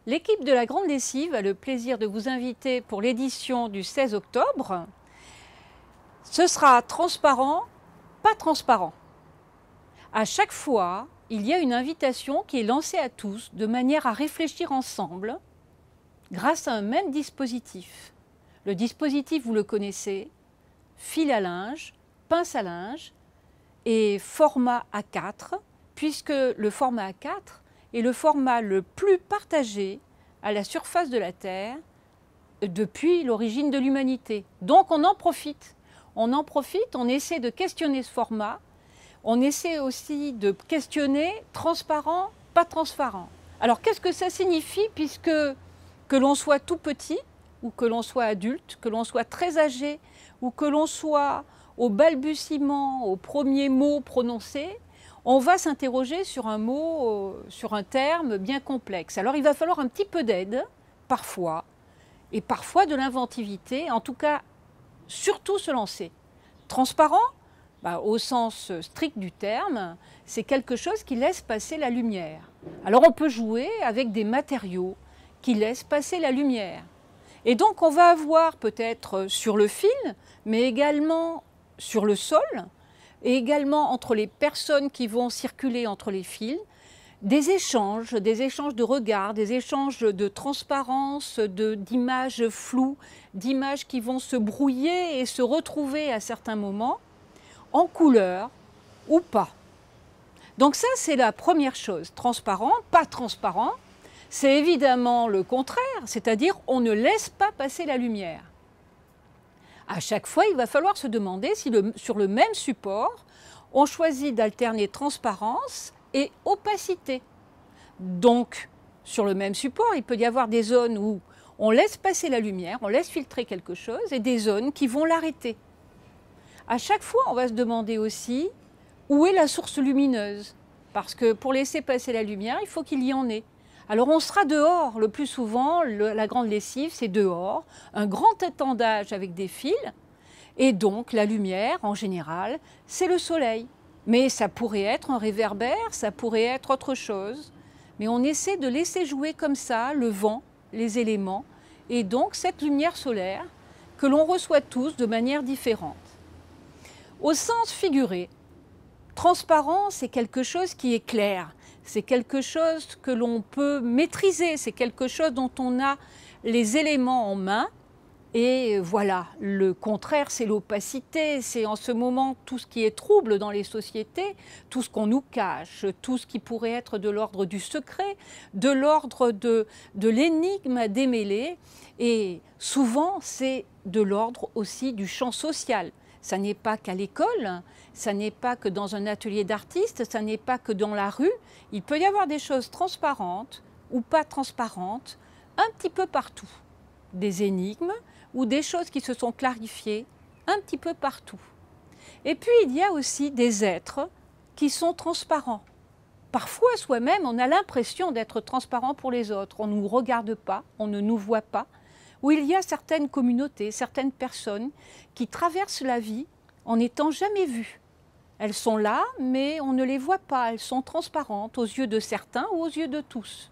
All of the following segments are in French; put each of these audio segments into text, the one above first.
L'équipe de la Grande Lessive a le plaisir de vous inviter pour l'édition du 16 octobre. Ce sera transparent, pas transparent. À chaque fois, il y a une invitation qui est lancée à tous de manière à réfléchir ensemble grâce à un même dispositif. Le dispositif, vous le connaissez, fil à linge, pince à linge et format A4, puisque le format A4 est le format le plus partagé à la surface de la Terre depuis l'origine de l'humanité. Donc on en profite. On essaie de questionner ce format, on essaie aussi de questionner transparent, pas transparent. Alors qu'est-ce que ça signifie puisque que l'on soit tout petit ou que l'on soit adulte, que l'on soit très âgé ou que l'on soit au balbutiement, au premier mot prononcé, on va s'interroger sur un mot, sur un terme bien complexe. Alors il va falloir un petit peu d'aide, parfois, et parfois de l'inventivité, en tout cas, surtout se lancer. Transparent, au sens strict du terme, c'est quelque chose qui laisse passer la lumière. Alors on peut jouer avec des matériaux qui laissent passer la lumière. Et donc on va avoir peut-être sur le fil, mais également sur le sol, et également entre les personnes qui vont circuler entre les fils, des échanges de regards, des échanges de transparence, d'images floues, d'images qui vont se brouiller et se retrouver à certains moments, en couleur ou pas. Donc ça, c'est la première chose. Transparent, pas transparent, c'est évidemment le contraire, c'est-à-dire on ne laisse pas passer la lumière. À chaque fois, il va falloir se demander si sur le même support, on choisit d'alterner transparence et opacité. Donc, sur le même support, il peut y avoir des zones où on laisse passer la lumière, on laisse filtrer quelque chose, et des zones qui vont l'arrêter. À chaque fois, on va se demander aussi où est la source lumineuse. Parce que pour laisser passer la lumière, il faut qu'il y en ait. Alors on sera dehors, le plus souvent, la grande lessive, c'est dehors, un grand étendage avec des fils, et donc la lumière, en général, c'est le soleil. Mais ça pourrait être un réverbère, ça pourrait être autre chose. Mais on essaie de laisser jouer comme ça le vent, les éléments, et donc cette lumière solaire que l'on reçoit tous de manière différente. Au sens figuré, transparent, c'est quelque chose qui est clair. C'est quelque chose que l'on peut maîtriser, c'est quelque chose dont on a les éléments en main. Et voilà, le contraire, c'est l'opacité, c'est en ce moment tout ce qui est trouble dans les sociétés, tout ce qu'on nous cache, tout ce qui pourrait être de l'ordre du secret, de l'ordre de l'énigme à démêler. Et souvent, c'est de l'ordre aussi du champ social. Ça n'est pas qu'à l'école, ça n'est pas que dans un atelier d'artiste, ça n'est pas que dans la rue. Il peut y avoir des choses transparentes ou pas transparentes, un petit peu partout. Des énigmes ou des choses qui se sont clarifiées un petit peu partout. Et puis il y a aussi des êtres qui sont transparents. Parfois soi-même, on a l'impression d'être transparent pour les autres. On ne nous regarde pas, on ne nous voit pas. Où il y a certaines communautés, certaines personnes qui traversent la vie en n'étant jamais vues. Elles sont là, mais on ne les voit pas, elles sont transparentes aux yeux de certains ou aux yeux de tous.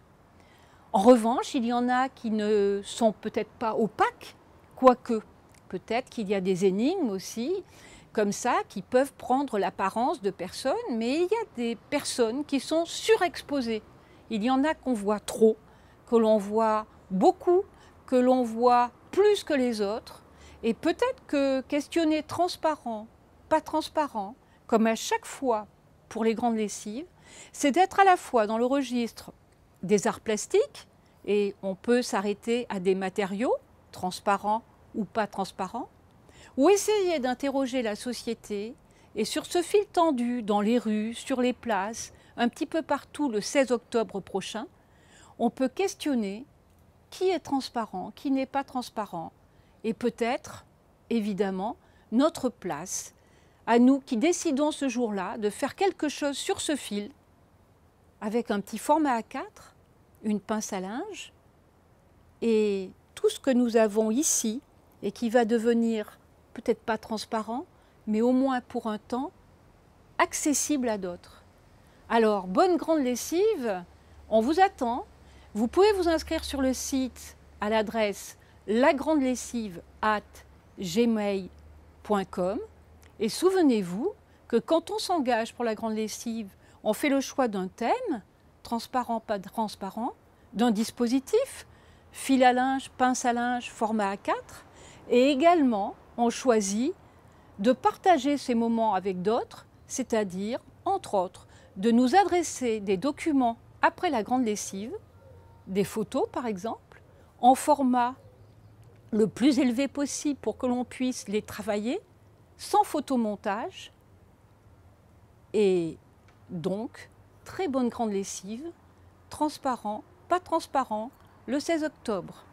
En revanche, il y en a qui ne sont peut-être pas opaques, quoique peut-être qu'il y a des énigmes aussi, comme ça, qui peuvent prendre l'apparence de personnes, mais il y a des personnes qui sont surexposées. Il y en a qu'on voit trop, que l'on voit beaucoup, que l'on voit plus que les autres, et peut-être que questionner transparent, pas transparent, comme à chaque fois pour les grandes lessives, c'est d'être à la fois dans le registre des arts plastiques, et on peut s'arrêter à des matériaux, transparents ou pas transparents, ou essayer d'interroger la société, et sur ce fil tendu dans les rues, sur les places, un petit peu partout le 16 octobre prochain, on peut questionner qui est transparent, qui n'est pas transparent, et peut-être, évidemment, notre place, à nous qui décidons ce jour-là de faire quelque chose sur ce fil, avec un petit format A4, une pince à linge, et tout ce que nous avons ici, et qui va devenir peut-être pas transparent, mais au moins pour un temps, accessible à d'autres. Alors, bonne grande lessive, on vous attend. Vous pouvez vous inscrire sur le site à l'adresse lagrandelessive@gmail.com et souvenez-vous que quand on s'engage pour la grande lessive, on fait le choix d'un thème, transparent, pas transparent, d'un dispositif, fil à linge, pince à linge, format A4, et également on choisit de partager ces moments avec d'autres, c'est-à-dire, entre autres, de nous adresser des documents après la grande lessive, des photos par exemple, en format le plus élevé possible pour que l'on puisse les travailler, sans photomontage, et donc, très bonne grande lessive, transparent, pas transparent, le 16 octobre.